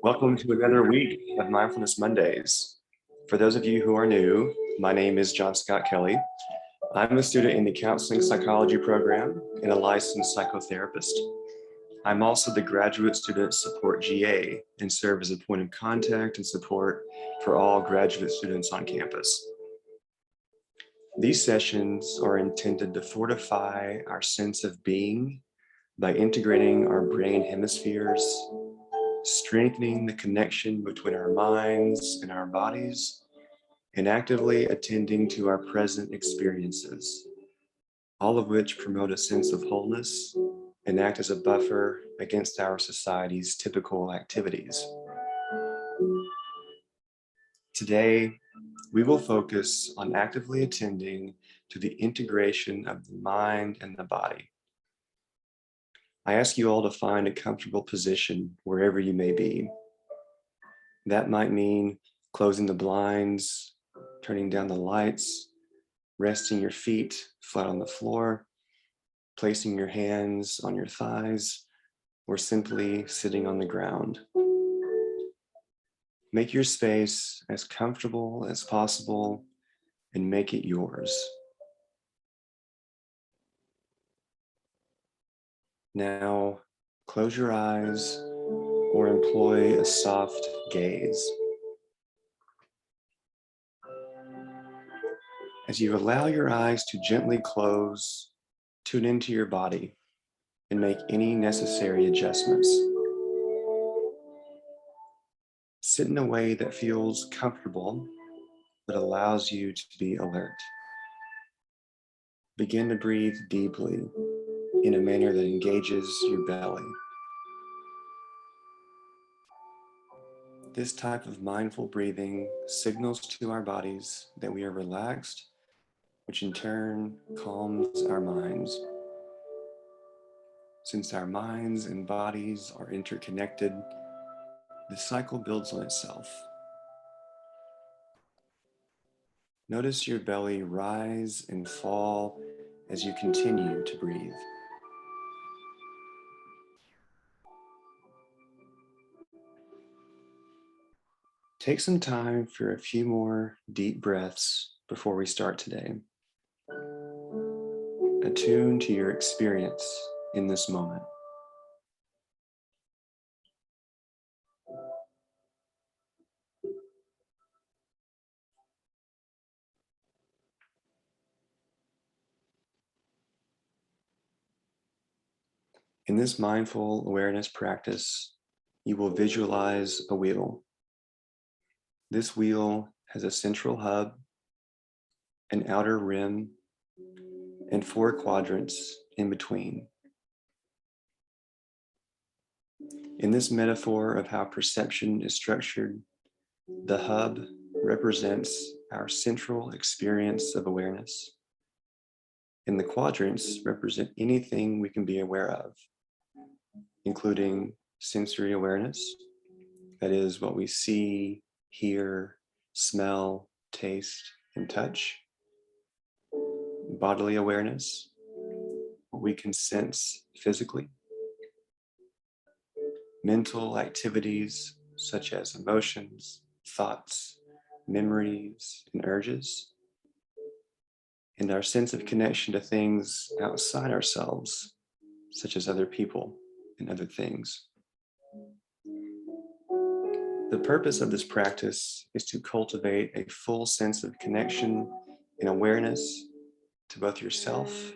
Welcome to another week of Mindfulness Mondays. For those of you who are new, my name is John-Scott Kelley. I'm a student in the Counseling Psychology program and a licensed psychotherapist. I'm also the Graduate Student Support GA and serve as a point of contact and support for all graduate students on campus. These sessions are intended to fortify our sense of being by integrating our brain hemispheres, strengthening the connection between our minds and our bodies, and actively attending to our present experiences, all of which promote a sense of wholeness and act as a buffer against our society's typical activities. Today, we will focus on actively attending to the integration of the mind and the body. I ask you all to find a comfortable position wherever you may be. That might mean closing the blinds, turning down the lights, resting your feet flat on the floor, placing your hands on your thighs, or simply sitting on the ground. Make your space as comfortable as possible and make it yours. Now, close your eyes or employ a soft gaze. As you allow your eyes to gently close, tune into your body and make any necessary adjustments. Sit in a way that feels comfortable but allows you to be alert. Begin to breathe deeply in a manner that engages your belly. This type of mindful breathing signals to our bodies that we are relaxed, which in turn calms our minds. Since our minds and bodies are interconnected, the cycle builds on itself. Notice your belly rise and fall as you continue to breathe. Take some time for a few more deep breaths before we start today. Attune to your experience in this moment. In this mindful awareness practice, you will visualize a wheel. This wheel has a central hub, an outer rim, and 4 quadrants in between. In this metaphor of how perception is structured, the hub represents our central experience of awareness, and the quadrants represent anything we can be aware of, including sensory awareness, that is what we see, hear, smell, taste, and touch. Bodily awareness, what we can sense physically. Mental activities such as emotions, thoughts, memories, and urges. And our sense of connection to things outside ourselves, such as other people and other things. The purpose of this practice is to cultivate a full sense of connection and awareness to both yourself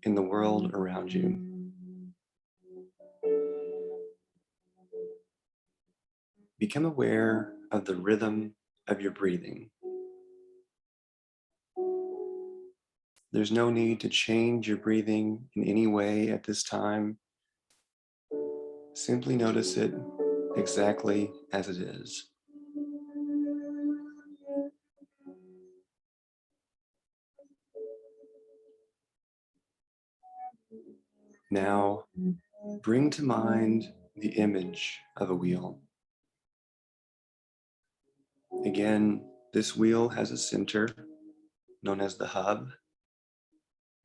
and the world around you. Become aware of the rhythm of your breathing. There's no need to change your breathing in any way at this time. Simply notice it exactly as it is. Now, bring to mind the image of a wheel. Again, this wheel has a center, known as the hub,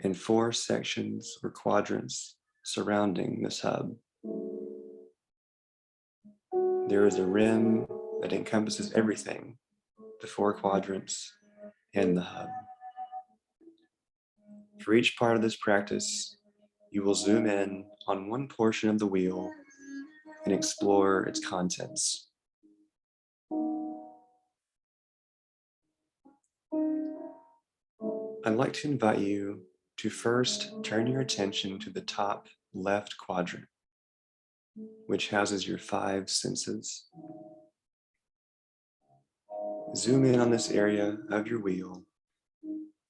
and 4 sections or quadrants surrounding this hub. There is a rim that encompasses everything, the 4 quadrants and the hub. For each part of this practice, you will zoom in on one portion of the wheel and explore its contents. I'd like to invite you to first turn your attention to the top left quadrant, which houses your 5 senses. Zoom in on this area of your wheel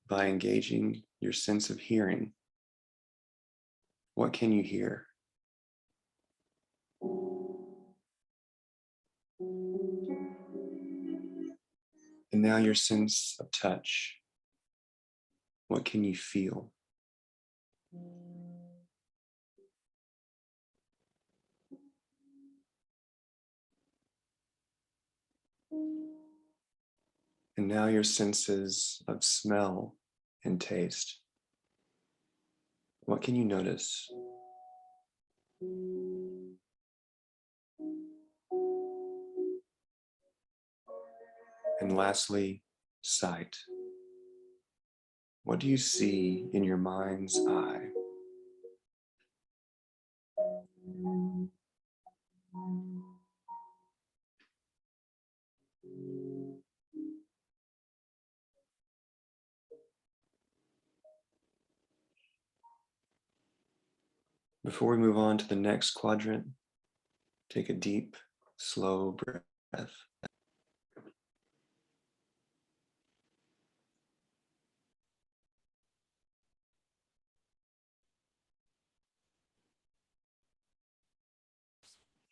by engaging your sense of hearing. What can you hear? And now your sense of touch. What can you feel? And now your senses of smell and taste. What can you notice? And lastly, sight. What do you see in your mind's eye? Before we move on to the next quadrant, take a deep, slow breath.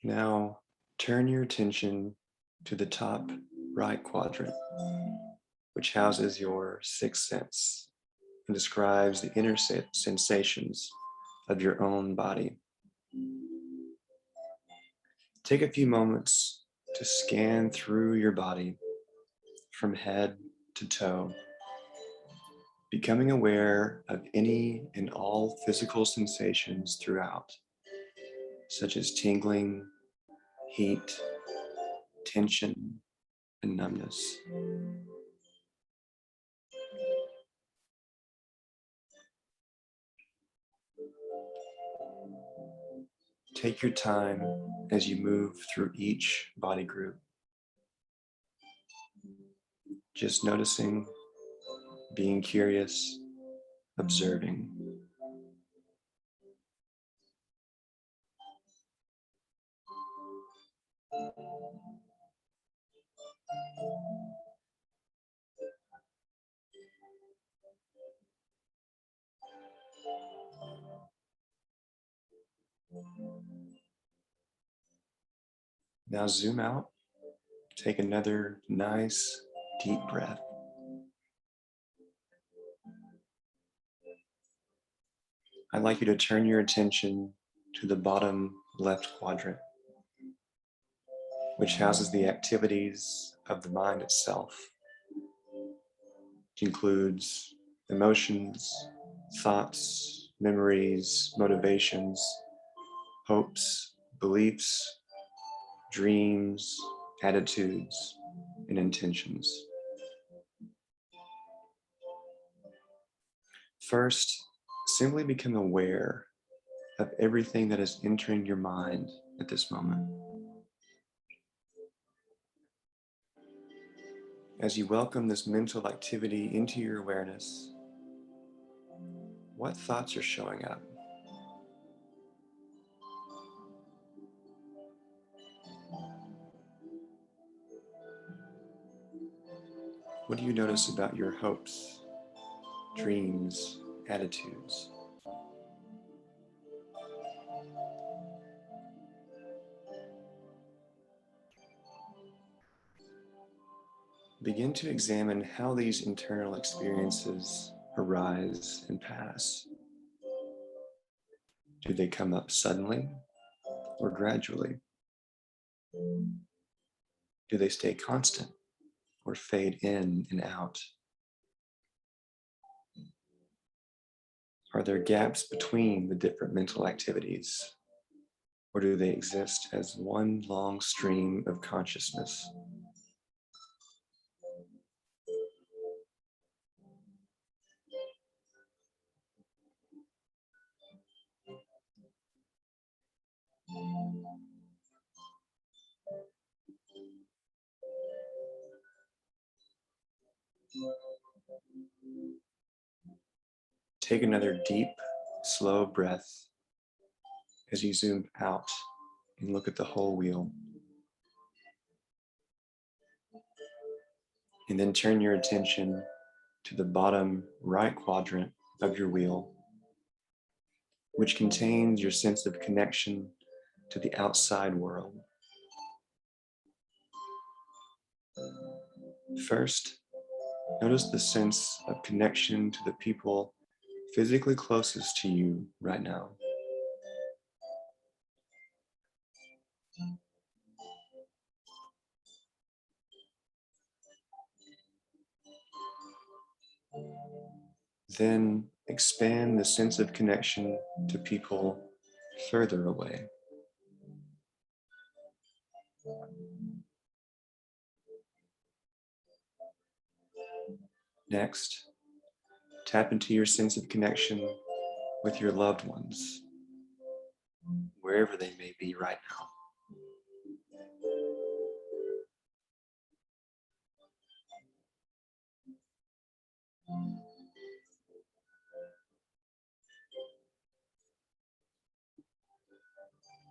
Now, turn your attention to the top right quadrant, which houses your 6th sense and describes the inner sensations of your own body. Take a few moments to scan through your body from head to toe, becoming aware of any and all physical sensations throughout, such as tingling, heat, tension, and numbness. Take your time as you move through each body group, just noticing, being curious, observing. Now zoom out, take another nice deep breath. I'd like you to turn your attention to the bottom left quadrant, which houses the activities of the mind itself, which includes emotions, thoughts, memories, motivations, hopes, beliefs, dreams, attitudes, and intentions. First, simply become aware of everything that is entering your mind at this moment. As you welcome this mental activity into your awareness, what thoughts are showing up? What do you notice about your hopes, dreams, attitudes? Begin to examine how these internal experiences arise and pass. Do they come up suddenly or gradually? Do they stay constant or fade in and out? Are there gaps between the different mental activities? or do they exist as one long stream of consciousness? Take another deep, slow breath as you zoom out and look at the whole wheel. And then turn your attention to the bottom right quadrant of your wheel, which contains your sense of connection to the outside world. First, notice the sense of connection to the people physically closest to you right now. Then expand the sense of connection to people further away. Next, tap into your sense of connection with your loved ones, wherever they may be right now.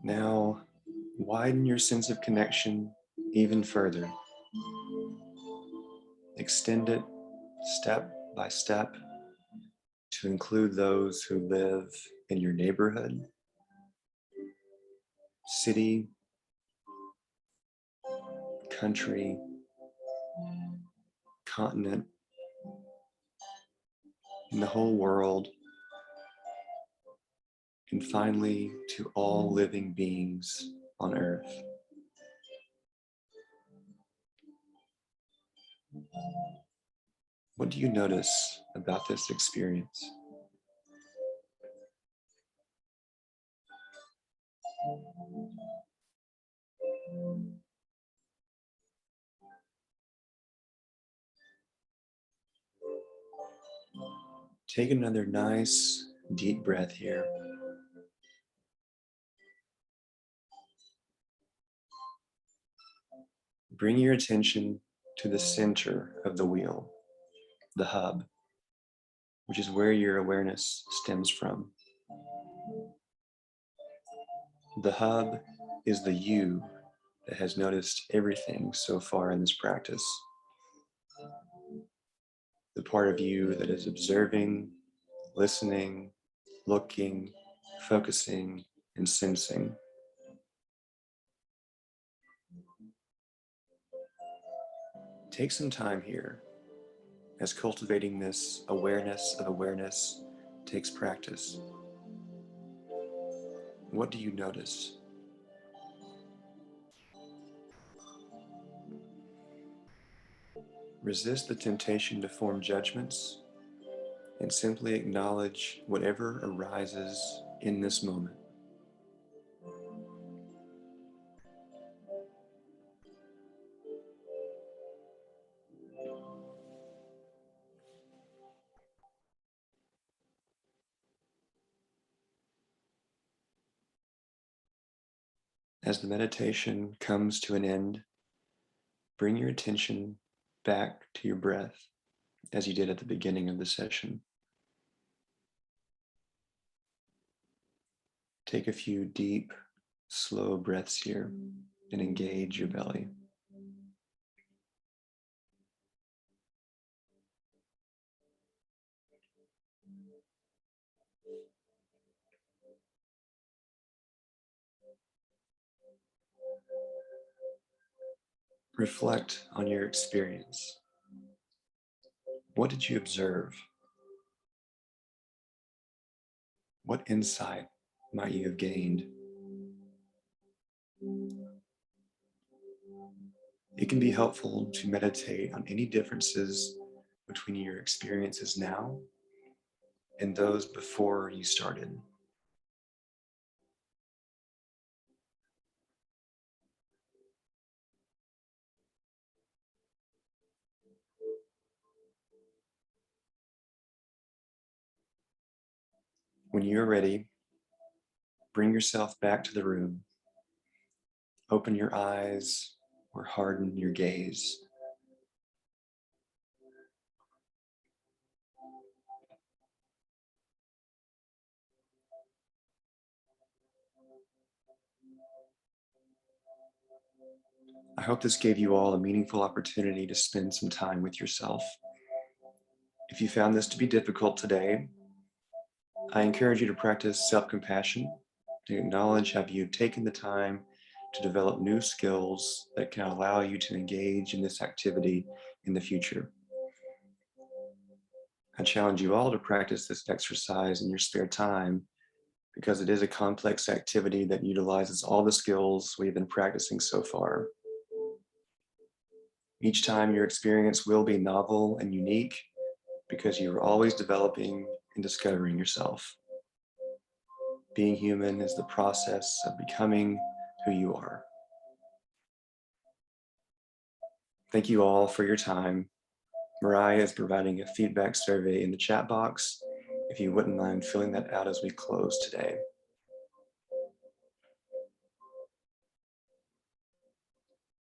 Now, widen your sense of connection even further. Extend it step by step to include those who live in your neighborhood, city, country, continent, in the whole world, and finally to all living beings on earth. What do you notice about this experience? Take another nice, deep breath here. Bring your attention to the center of the wheel, the hub, which is where your awareness stems from. The hub is the you that has noticed everything so far in this practice. The part of you that is observing, listening, looking, focusing, and sensing. Take some time here, as cultivating this awareness of awareness takes practice. What do you notice? Resist the temptation to form judgments and simply acknowledge whatever arises in this moment. As the meditation comes to an end, bring your attention back to your breath as you did at the beginning of the session. Take a few deep, slow breaths here and engage your belly. Reflect on your experience. What did you observe? What insight might you have gained? It can be helpful to meditate on any differences between your experiences now and those before you started. When you're ready, bring yourself back to the room. Open your eyes or harden your gaze. I hope this gave you all a meaningful opportunity to spend some time with yourself. If you found this to be difficult today, I encourage you to practice self-compassion, to acknowledge how you've taken the time to develop new skills that can allow you to engage in this activity in the future. I challenge you all to practice this exercise in your spare time because it is a complex activity that utilizes all the skills we've been practicing so far. Each time your experience will be novel and unique because you are always developing and discovering yourself. Being human is the process of becoming who you are. Thank you all for your time. Mariah is providing a feedback survey in the chat box if you wouldn't mind filling that out as we close today.